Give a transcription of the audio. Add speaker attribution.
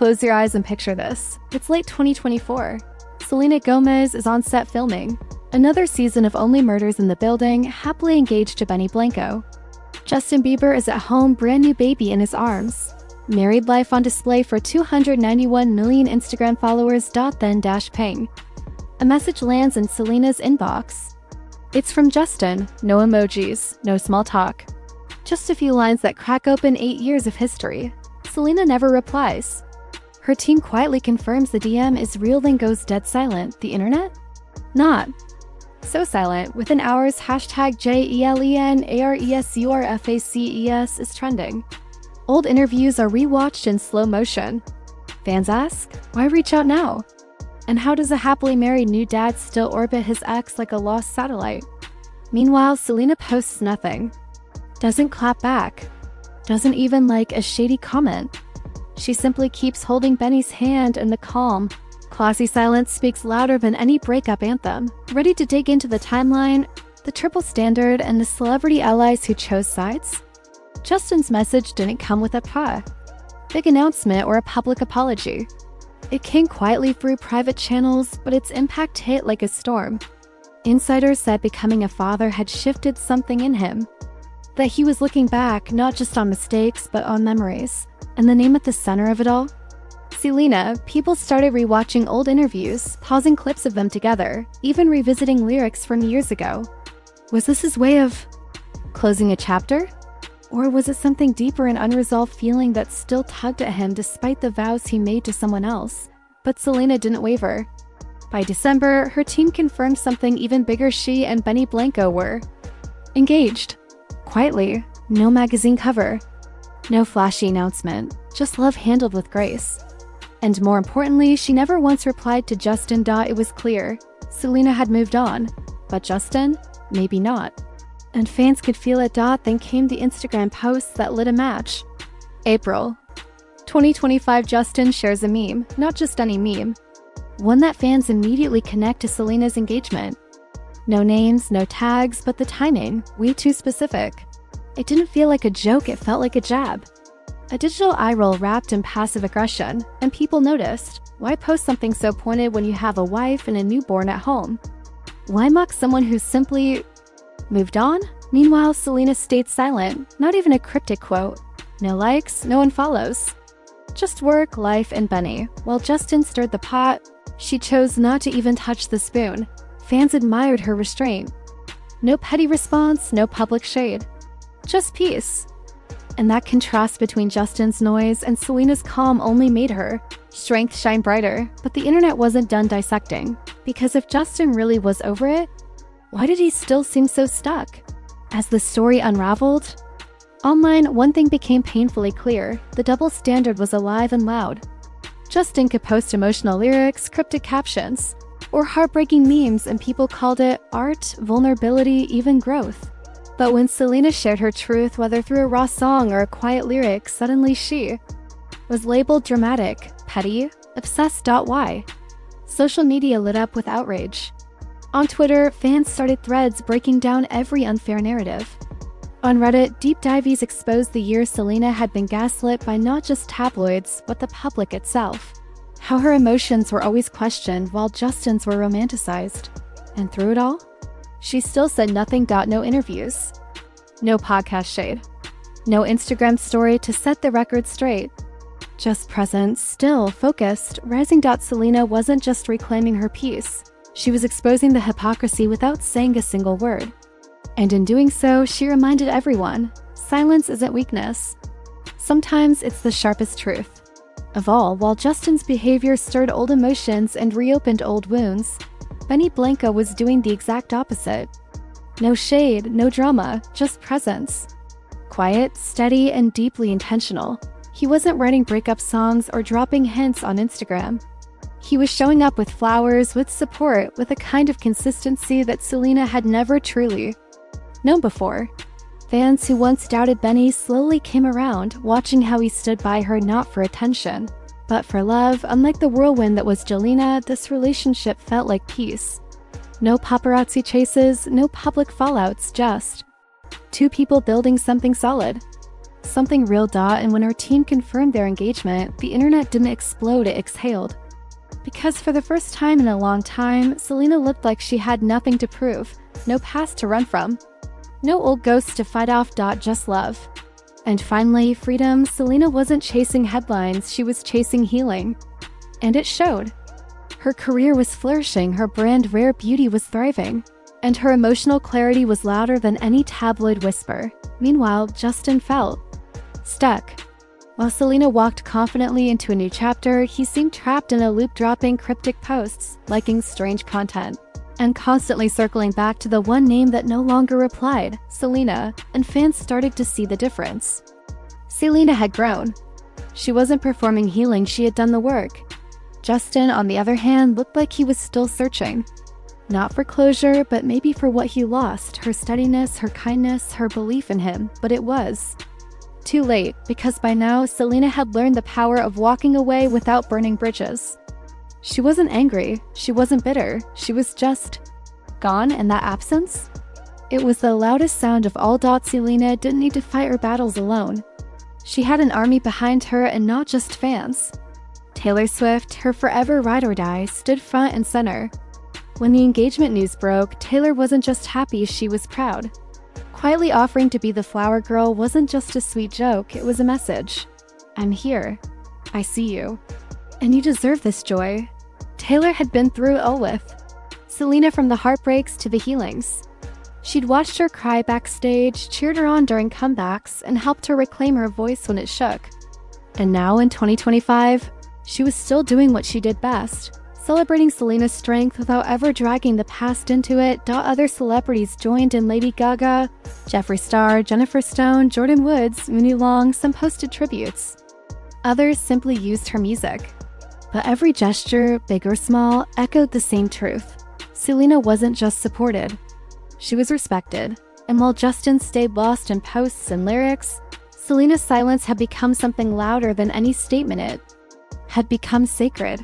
Speaker 1: Close your eyes and picture this. It's late 2024. Selena Gomez is on set filming another season of Only Murders in the Building, happily engaged to Benny Blanco. Justin Bieber is at home, brand new baby in his arms. Married life on display for 291 million Instagram followers. Then ping. A message lands in Selena's inbox. It's from Justin. No emojis, no small talk. Just a few lines that crack open 8 years of history. Selena never replies. Her team quietly confirms the DM is real, then goes dead silent. The internet? Not. So silent, within hours, hashtag JELENARESURFACES is trending. Old interviews are rewatched in slow motion. Fans ask, why reach out now? And how does a happily married new dad still orbit his ex like a lost satellite? Meanwhile, Selena posts nothing. Doesn't clap back. Doesn't even like a shady comment. She simply keeps holding Benny's hand in the calm. Classy silence speaks louder than any breakup anthem. Ready to dig into the timeline, the triple standard, and the celebrity allies who chose sides? Justin's message didn't come with a big announcement or a public apology. It came quietly through private channels, but its impact hit like a storm. Insiders said becoming a father had shifted something in him. That he was looking back, not just on mistakes, but on memories. And the name at the center of it all? Selena. People started rewatching old interviews, pausing clips of them together, even revisiting lyrics from years ago. Was this his way of closing a chapter? Or was it something deeper, an unresolved feeling that still tugged at him despite the vows he made to someone else? But Selena didn't waver. By December, her team confirmed something even bigger. She and Benny Blanco were engaged. Quietly, no magazine cover. No flashy announcement, just love handled with grace. And more importantly, she never once replied to Justin. It was clear, Selena had moved on, but Justin, maybe not. And fans could feel it. Then came the Instagram posts that lit a match. April 2025. Justin shares a meme, not just any meme. One that fans immediately connect to Selena's engagement. No names, no tags, but the timing, way too specific. It didn't feel like a joke, it felt like a jab. A digital eye roll wrapped in passive aggression, and people noticed. Why post something so pointed when you have a wife and a newborn at home? Why mock someone who simply moved on? Meanwhile, Selena stayed silent, not even a cryptic quote. No likes, no unfollows. Just work, life, and Benny. While Justin stirred the pot, she chose not to even touch the spoon. Fans admired her restraint. No petty response, no public shade. Just peace. And that contrast between Justin's noise and Selena's calm only made her strength shine brighter. But the internet wasn't done dissecting. Because if Justin really was over it, why did he still seem so stuck? As the story unraveled, online, one thing became painfully clear. The double standard was alive and loud. Justin could post emotional lyrics, cryptic captions, or heartbreaking memes, and people called it art, vulnerability, even growth. But when Selena shared her truth, whether through a raw song or a quiet lyric, suddenly she was labeled dramatic, petty, obsessed. Why? Social media lit up with outrage. On Twitter, fans started threads breaking down every unfair narrative. On Reddit, deep dives exposed the years Selena had been gaslit by not just tabloids, but the public itself. How her emotions were always questioned while Justin's were romanticized. And through it all, she still said nothing. No interviews. No podcast shade. No Instagram story to set the record straight. Just present, still, focused, rising. Selena wasn't just reclaiming her peace. She was exposing the hypocrisy without saying a single word. And in doing so, she reminded everyone, silence isn't weakness. Sometimes it's the sharpest truth. Of all, while Justin's behavior stirred old emotions and reopened old wounds, Benny Blanco was doing the exact opposite. No shade, no drama, just presence. Quiet, steady, and deeply intentional. He wasn't writing breakup songs or dropping hints on Instagram. He was showing up with flowers, with support, with a kind of consistency that Selena had never truly known before. Fans who once doubted Benny slowly came around, watching how he stood by her not for attention, but for love. Unlike the whirlwind that was Jelena, this relationship felt like peace. No paparazzi chases, no public fallouts, just two people building something solid. Something real. And when her team confirmed their engagement, the internet didn't explode, it exhaled. Because for the first time in a long time, Selena looked like she had nothing to prove, no past to run from, no old ghosts to fight off. Just love. And finally, freedom. Selena wasn't chasing headlines, she was chasing healing. And it showed. Her career was flourishing, her brand Rare Beauty was thriving, and her emotional clarity was louder than any tabloid whisper. Meanwhile, Justin felt stuck. While Selena walked confidently into a new chapter, he seemed trapped in a loop, dropping cryptic posts, liking strange content, and constantly circling back to the one name that no longer replied, Selena, and fans started to see the difference. Selena had grown. She wasn't performing healing, she had done the work. Justin, on the other hand, looked like he was still searching. Not for closure, but maybe for what he lost, her steadiness, her kindness, her belief in him, but it was too late, because by now, Selena had learned the power of walking away without burning bridges. She wasn't angry, she wasn't bitter, she was just gone, and that absence? It was the loudest sound of all. Selena didn't need to fight her battles alone. She had an army behind her, and not just fans. Taylor Swift, her forever ride or die, stood front and center. When the engagement news broke, Taylor wasn't just happy, she was proud. Quietly offering to be the flower girl wasn't just a sweet joke, it was a message. I'm here. I see you. And you deserve this joy. Taylor had been through it all with Selena, from the heartbreaks to the healings. She'd watched her cry backstage, cheered her on during comebacks, and helped her reclaim her voice when it shook. And now in 2025, she was still doing what she did best, celebrating Selena's strength without ever dragging the past into it. Other celebrities joined in: Lady Gaga, Jeffree Star, Jennifer Stone, Jordan Woods, Mooney Long. Some posted tributes. Others simply used her music. But every gesture, big or small, echoed the same truth. Selena wasn't just supported, she was respected. And while Justin stayed lost in posts and lyrics, Selena's silence had become something louder than any statement. It had become sacred.